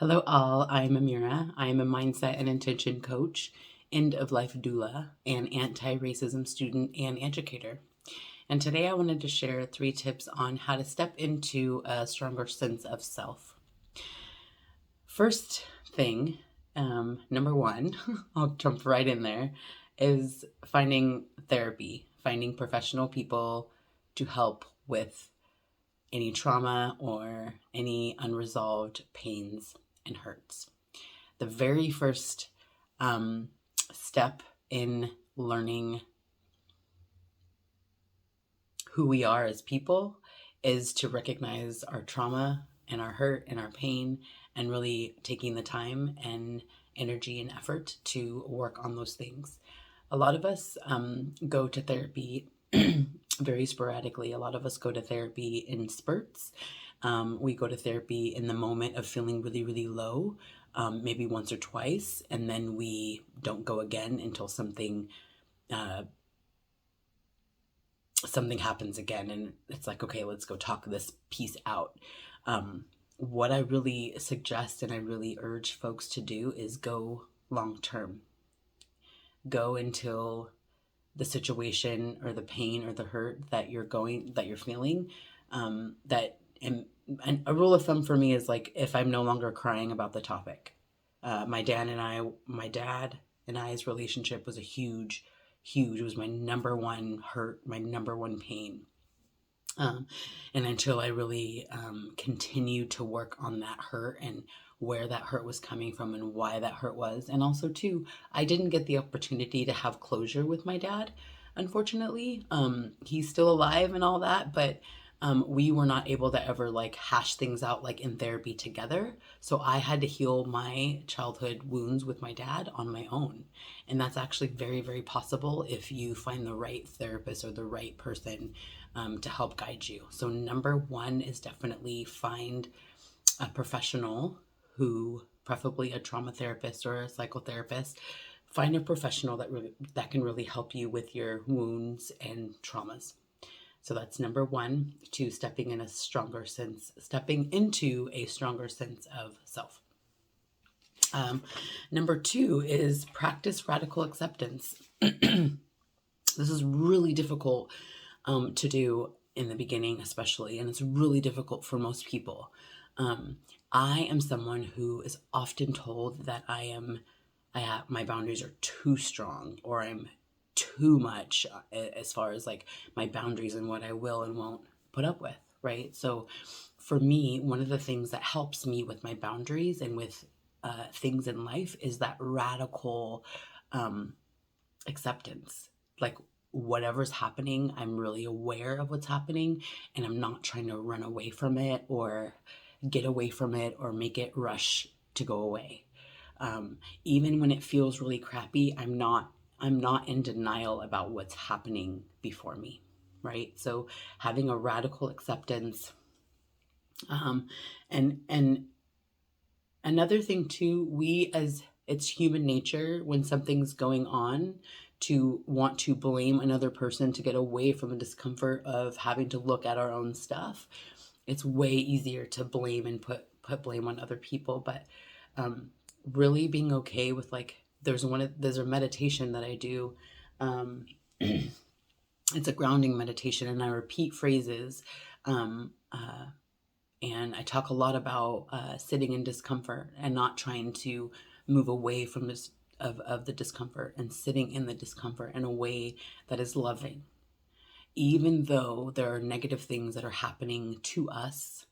Hello, all. I'm Amira. I am a mindset and intention coach, end of life doula, and anti racism student and educator. And today I wanted to share 3 tips on how to step into a stronger sense of self. First thing, number 1, I'll jump right in there, is finding therapy, finding professional people to help with any trauma or any unresolved pains and hurts. The very first step in learning who we are as people is to recognize our trauma and our hurt and our pain, and really taking the time and energy and effort to work on those things. A lot of us go to therapy very sporadically. A lot of us go to therapy in spurts. We go to therapy in the moment of feeling really, really low, maybe once or twice, and then we don't go again until something happens again, and it's like, okay, let's go talk this piece out. What I really suggest and I really urge folks to do is go long term. Go until the situation or the pain or the hurt that you're feeling, and a rule of thumb for me is like, if I'm no longer crying about the topic. My dad and I's relationship was a huge, it was my number one hurt, my number one pain. And until I really continued to work on that hurt and where that hurt was coming from and why that hurt was. And also too, I didn't get the opportunity to have closure with my dad, unfortunately. He's still alive and all that, but we were not able to ever like hash things out like in therapy together. So I had to heal my childhood wounds with my dad on my own. And that's actually very, very possible if you find the right therapist or the right person to help guide you. So number 1 is definitely find a professional who, preferably a trauma therapist or a psychotherapist. Find a professional that can really help you with your wounds and traumas. So that's number 1 to stepping into a stronger sense of self. Number 2 is practice radical acceptance. This is really difficult to do in the beginning, especially, and it's really difficult for most people. I am someone who is often told that my boundaries are too strong, or I'm too much as far as like my boundaries and what I will and won't put up with, right? So for me, one of the things that helps me with my boundaries and with things in life is that radical acceptance. Like, whatever's happening, I'm really aware of what's happening, and I'm not trying to run away from it or get away from it or make it rush to go away. Even when it feels really crappy, I'm not in denial about what's happening before me, right? So having a radical acceptance, and another thing too, it's human nature when something's going on to want to blame another person to get away from the discomfort of having to look at our own stuff. It's way easier to blame and put blame on other people, but really being okay with, like, there's a meditation that I do. It's a grounding meditation, and I repeat phrases, and I talk a lot about sitting in discomfort and not trying to move away from this of the discomfort, and sitting in the discomfort in a way that is loving, even though there are negative things that are happening to us.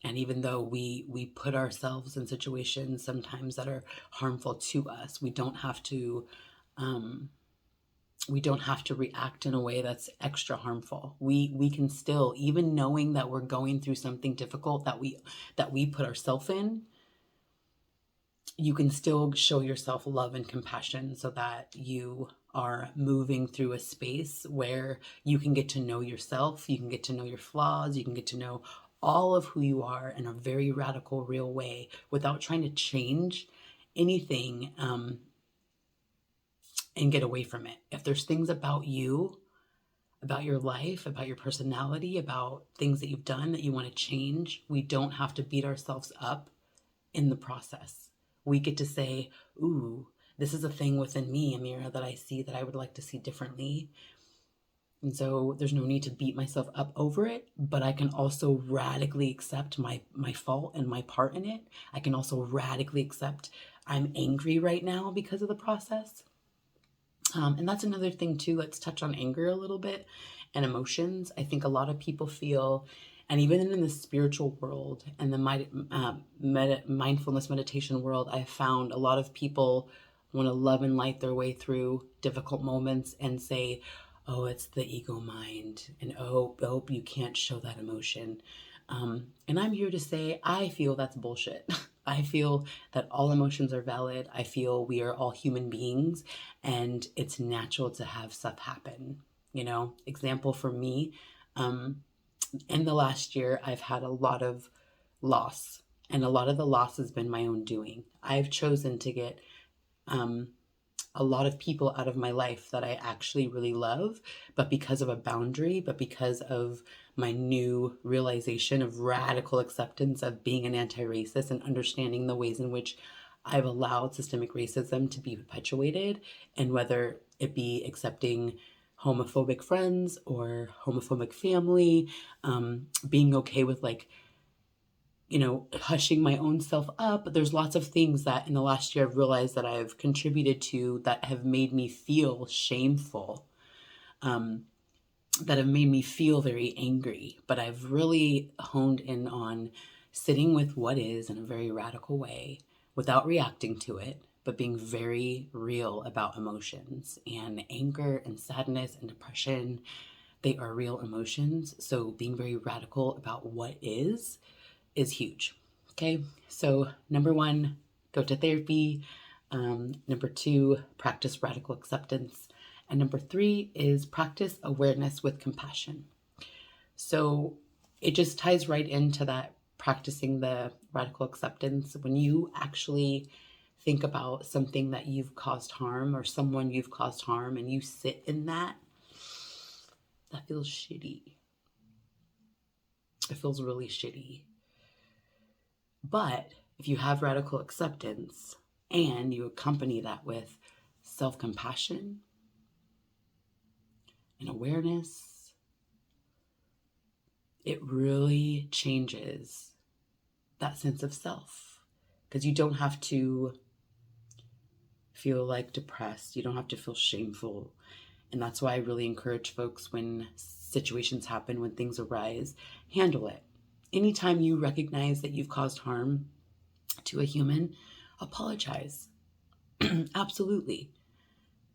And even though we put ourselves in situations sometimes that are harmful to us, we don't have to react in a way that's extra harmful. We can still, even knowing that we're going through something difficult that we put ourselves in, you can still show yourself love and compassion so that you are moving through a space where you can get to know yourself, you can get to know your flaws, you can get to know all of who you are in a very radical, real way without trying to change anything and get away from it. If there's things about you about your life, about your personality, about things that you've done that you want to change. We don't have to beat ourselves up in the process. We get to say, ooh, this is a thing within me, Amira, that I see that I would like to see differently. And so there's no need to beat myself up over it, but I can also radically accept my fault and my part in it. I can also radically accept I'm angry right now because of the process. And that's another thing too. Let's touch on anger a little bit and emotions. I think a lot of people feel, and even in the spiritual world and the mindfulness meditation world, I found a lot of people want to love and light their way through difficult moments and say, oh, it's the ego mind, and oh, you can't show that emotion. And I'm here to say, I feel that's bullshit. I feel that all emotions are valid. I feel we are all human beings and it's natural to have stuff happen. Example for me, in the last year, I've had a lot of loss, and a lot of the loss has been my own doing. I've chosen to get a lot of people out of my life that I actually really love, but because of a boundary, but because of my new realization of radical acceptance of being an anti-racist and understanding the ways in which I've allowed systemic racism to be perpetuated, and whether it be accepting homophobic friends or homophobic family, being okay with hushing my own self up. There's lots of things that in the last year I've realized that I've contributed to that have made me feel shameful, that have made me feel very angry. But I've really honed in on sitting with what is in a very radical way without reacting to it, but being very real about emotions. And anger and sadness and depression, they are real emotions. So being very radical about what is huge. Okay, so number one, go to therapy. Number two, practice radical acceptance. And number three is practice awareness with compassion. So it just ties right into that practicing the radical acceptance. When you actually think about something that you've caused harm or someone you've caused harm and you sit in that feels shitty. It feels really shitty. But if you have radical acceptance and you accompany that with self-compassion and awareness, it really changes that sense of self, because you don't have to feel like depressed. You don't have to feel shameful. And that's why I really encourage folks, when situations happen, when things arise, handle it. Anytime you recognize that you've caused harm to a human, apologize. Absolutely.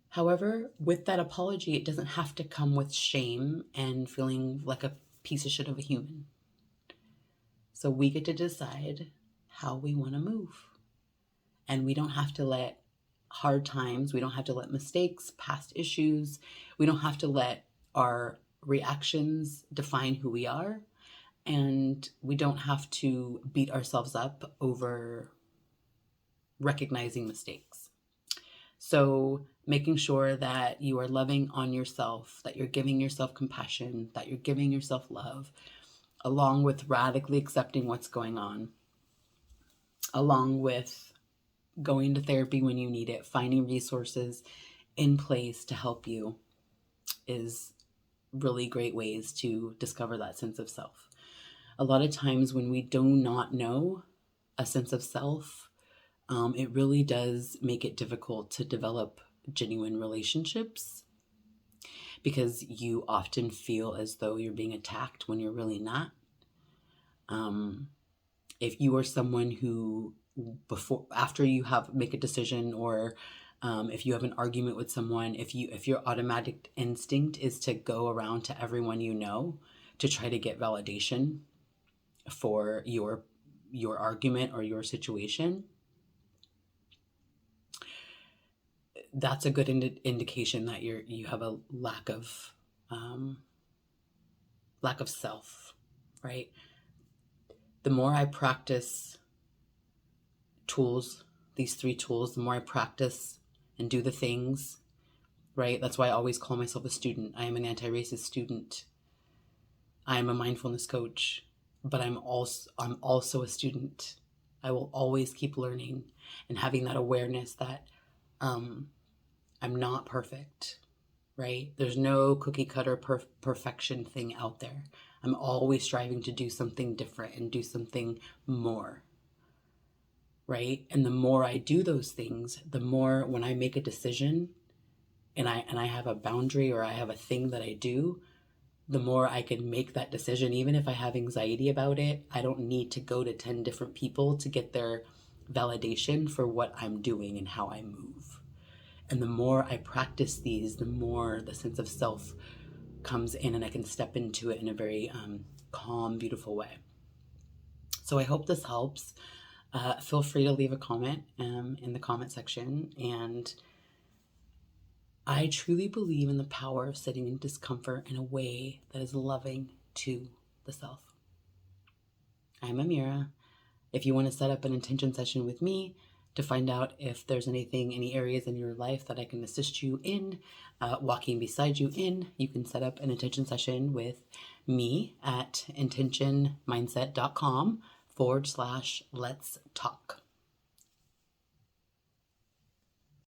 However, with that apology, it doesn't have to come with shame and feeling like a piece of shit of a human. So we get to decide how we want to move. And we don't have to let hard times, we don't have to let mistakes, past issues, we don't have to let our reactions define who we are. And we don't have to beat ourselves up over recognizing mistakes. So making sure that you are loving on yourself, that you're giving yourself compassion, that you're giving yourself love, along with radically accepting what's going on, along with going to therapy when you need it, finding resources in place to help you, is really great ways to discover that sense of self. A lot of times when we do not know a sense of self, it really does make it difficult to develop genuine relationships, because you often feel as though you're being attacked when you're really not. If you are someone who, after you make a decision, or if you have an argument with someone, if your automatic instinct is to go around to everyone you know to try to get validation for your argument or your situation, that's a good indication that you have a lack of self, right? The more I practice these three tools, the more I practice and do the things right? That's why I always call myself a student. I am an anti-racist student. I am a mindfulness coach, but I'm also a student. I will always keep learning and having that awareness that um, I'm not perfect, right? There's no cookie cutter perfection thing out there. I'm always striving to do something different and do something more, right? And the more I do those things, the more when I make a decision and I have a boundary or I have a thing that I do, the more I can make that decision. Even if I have anxiety about it, I don't need to go to 10 different people to get their validation for what I'm doing and how I move. And the more I practice these, the more the sense of self comes in and I can step into it in a very calm, beautiful way. So I hope this helps. Feel free to leave a comment in the comment section. And I truly believe in the power of sitting in discomfort in a way that is loving to the self. I'm Amira. If you want to set up an intention session with me to find out if there's any areas in your life that I can assist you in, walking beside you in, you can set up an intention session with me at intentionmindset.com/let's talk.